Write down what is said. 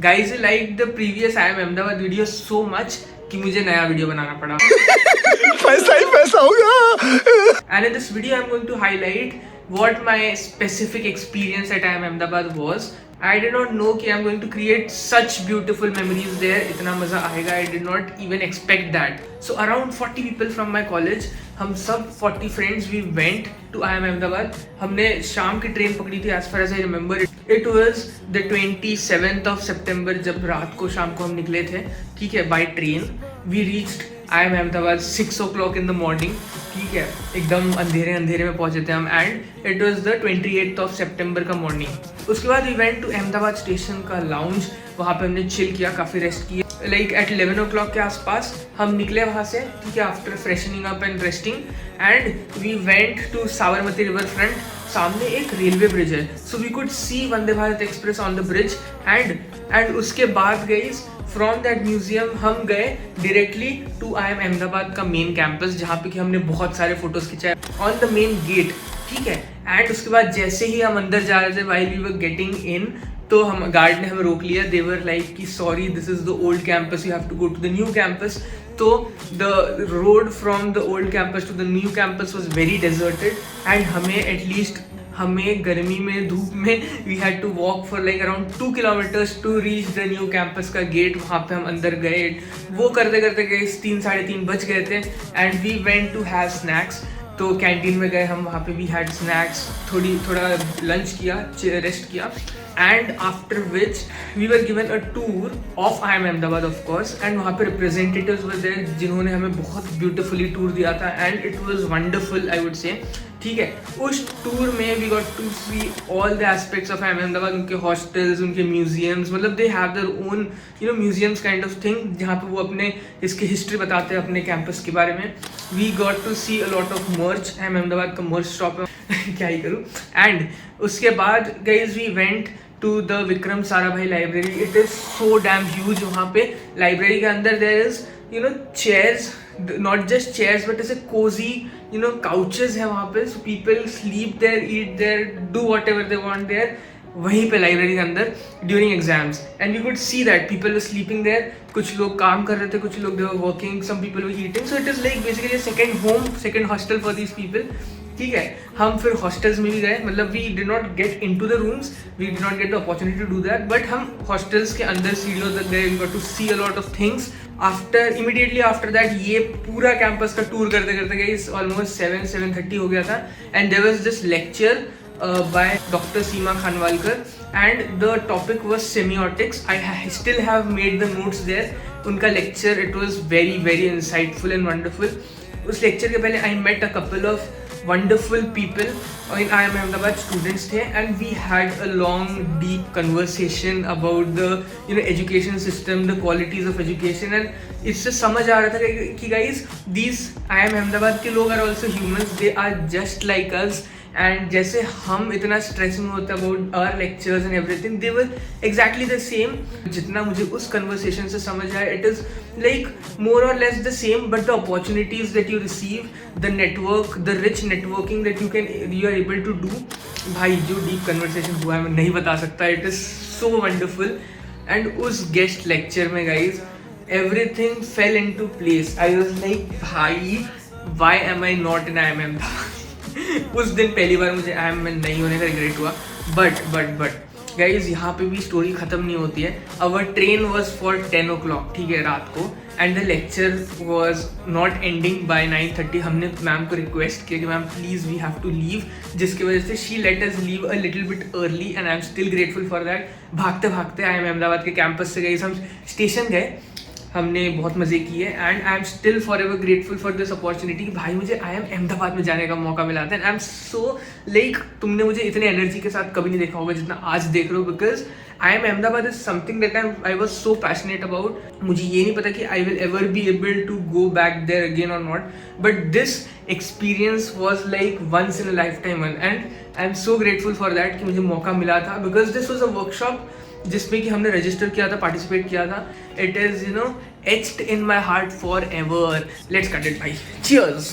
Guys, I liked the previous I am Ahmedabad video so much कि मुझे नया video बनाना पड़ा. पैसा ही पैसा होगा. And in this video, I'm going to highlight what my specific experience at I am Ahmedabad was. I did not know कि I'm going to create such beautiful memories there. इतना मज़ा आएगा. I did not even expect that. So around 40 people from my college, हम सब 40 friends, we went to I am Ahmedabad. हमने शाम की train पकड़ी थी as far as I remember. It was the 27th of September जब रात को शाम को हम निकले थे, ठीक है, by train. We reached I am Ahmedabad 6 o'clock in the morning. ठीक है, एकदम अंधेरे अंधेरे में पहुंचे थे हम. And it was the 28th of September का मॉर्निंग. उसके बाद we went to Ahmedabad station का लाउंज. वहाँ पे हमने चिल किया, काफ़ी रेस्ट किया. लाइक एट 11 o'clock के आसपास हम निकले वहाँ से, ठीक है, after freshening up and resting. And we went to Sabarmati river front. सामने एक रेलवे ब्रिज है, so we could see Vande Bharat express on the bridge. And उसके बाद गई फ्रॉम दैट म्यूजियम हम गए directly to I am Ahmedabad का मेन कैंपस, जहाँ पे कि हमने बहुत सारे फोटोज खिंचाए ऑन द मेन गेट, ठीक है. एंड उसके बाद जैसे ही हम अंदर जा रहे थे, while we were getting in, तो हम गार्ड ने हमें रोक लिया. दे वर लाइक कि sorry, this is the old campus, you have to go to the new campus. तो the road from the old campus to the new campus was very deserted. And हमें गर्मी में धूप में we had to walk for like around 2 kilometers to reach the new campus का gate. वहाँ पे हम अंदर गए, वो करते करते गए 3-3:30 बज गए थे. And we went to have snacks. तो कैंटीन में गए हम, वहाँ पे वी हैड स्नैक्स, थोड़ा लंच किया, रेस्ट किया. And after which we were given a tour of I M Ahmedabad of course. And वहाँ पे रिप्रेजेंटेटिव्स वर देयर जिन्होंने हमें बहुत ब्यूटिफुली टूर दिया था. And it was wonderful, I would say, ठीक है. उस टूर में we got to see all the aspects of I M Ahmedabad. उनके हॉस्टल्स, उनके म्यूजियम्स, मतलब they have their own museums kind of thing, जहाँ पे वो अपने इसकी हिस्ट्री बताते हैं अपने कैंपस के बारे में. We got to see a lot of merch. I M Ahmedabad का मर्च शॉप है क्या ही करूँ. एंड उसके बाद guys we went to the Vikram Sarabhai library. It is so damn huge. वहाँ पे लाइब्रेरी के अंदर there is chairs, not just chairs but ऐसे cozy couches है वहाँ पे. so people sleep there, eat there, do whatever they want there, वहीं पे लाइब्रेरी के अंदर during exams. and we could see that people were sleeping there. कुछ लोग काम कर रहे थे, कुछ लोग they were working, some people were eating. so it is like basically a second home, second hostel for these people, ठीक है. हम फिर हॉस्टल्स में भी गए, मतलब we did not get into the rooms, we did not get the opportunity to do that, but हम hostels के अंदर सीढ़ियों तक गए. We got to see a lot of things. Immediately after that ये पूरा कैंपस का टूर करते करते गए ऑलमोस्ट 7-7:30 हो गया था. And there was this lecture by Dr. Seema Khanwalkar, and the topic was semiotics. I still have made the notes there. उनका lecture, it was very very insightful and wonderful. उस lecture के पहले I met a couple of wonderful people in I am Ahmedabad, students थे, and we had a long deep conversation about the education system, the qualities of education. and इससे समझ आ रहा था कि guys, these I am Ahmedabad के लोग are also humans, they are just like us. And जैसे हम इतना स्ट्रेस में होते about our lectures and everything, they were exactly the same. जितना मुझे उस कन्वर्सेशन से समझ आया, it is like more or less the same, but the opportunities that you receive, the network, the rich networking that you are able to do. भाई जो deep conversation हुआ है मैं नहीं बता सकता. It is so wonderful. And उस guest lecture में guys everything fell into place. I was like भाई, why am I not in I am Ahmedabad. उस दिन पहली बार मुझे आई एम में नहीं होने का रिग्रेट हुआ. बट गाइज यहाँ पे भी स्टोरी ख़त्म नहीं होती है. अवर ट्रेन वॉज फॉर 10 o'clock, ठीक है, रात को. And the lecture was not ending by 9:30. हमने मैम को रिक्वेस्ट किया कि ma'am please we have to leave, जिसकी वजह से she let us leave a little bit early. And I am still grateful for that. भागते भागते आई एम अहमदाबाद के कैंपस से गई, हम स्टेशन गए, हमने बहुत मज़े किए. And I am still for ever grateful for this opportunity. भाई मुझे आई एम अहमदाबाद में जाने का मौका मिला था. And I am so like, तुमने मुझे इतने एनर्जी के साथ कभी नहीं देखा होगा जितना आज देख रहे हो. Because I am Ahmedabad is something that I was so passionate about. मुझे ये नहीं पता कि I will ever be able to go back there again और नॉट, but this experience was like once in a lifetime. And I am so grateful for that कि मुझे मौका मिला था. Because this was a workshop जिसमें कि हमने रजिस्टर किया था, पार्टिसिपेट किया था. It is etched in my heart forever. Let's cut it, bhai. Cheers.